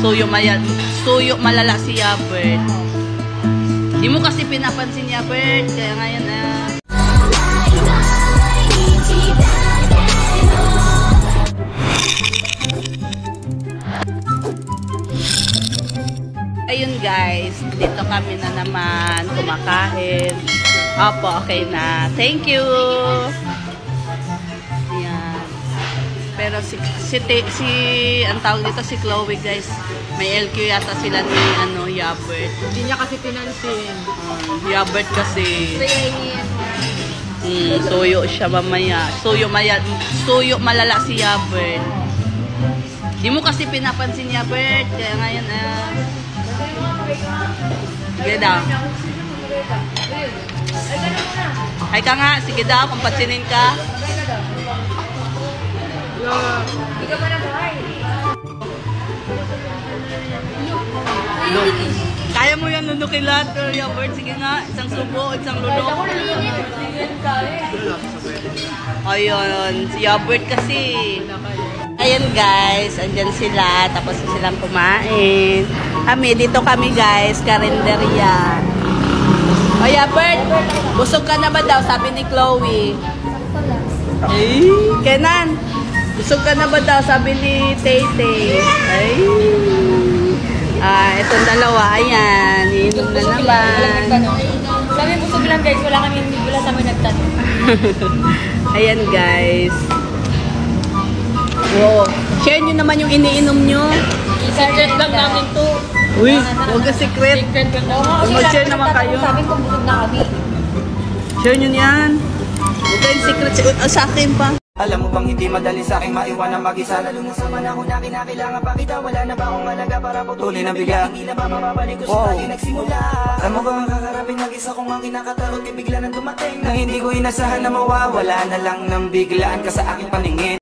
Suyo malala si Yabert. Di mo kasi pinapansin Yabert, kaya ngayon ayun guys, dito kami na naman kumakain. Opo, okay na. Thank you. Ayan. Pero ang tawag dito si Chloe guys. May LQ yata sila ni Yabert. Hindi niya kasi pinansin. Yabert kasi. Suyo siya mamaya. Suyo malala si Yabert. Di mo kasi pinapansin Yabert, kaya ngayon sige daw. Hay ka nga, sige daw, kung patsinin ka. Hindi ka pa nag-hi. Kaya mo yan lunukin lahat, Yabert. Sige nga, isang subo, isang lunok. Ayun, si Yabert kasi. Ayun guys, andyan sila, tapos silang kumain. Dito kami guys, karinderya. O Yabert, busog ka na ba daw? Sabi ni Chloe. Kenan, busog ka na ba daw? Sabi ni Tete. Itong dalawa, ayan, iinom na naman. Sabi busog lang guys, wala sa may nagtanong. Ayan guys. Wow. Share nyo naman yung iniinom nyo. Secret lang namin to. Uy, huwag ka secret. Mag-share naman kayo. Sabi ko busog na kami. Share nyo yan. Huwag kayong secret sa akin pa. Alam mo bang hindi madali sa akin maiwan na mag-isa, lalo na sa panahon na kinakailangan pa kita. Wala na ba akong halaga para putulin ang bigla? Hindi na ba mababalik ko sa lagi nagsimula? Alam mo ba ang kakarapin mag-isa kung ang kinakatarot, bigla nang dumating na hindi ko inasahan na mawawala na lang ng biglaan ka sa aking paningin.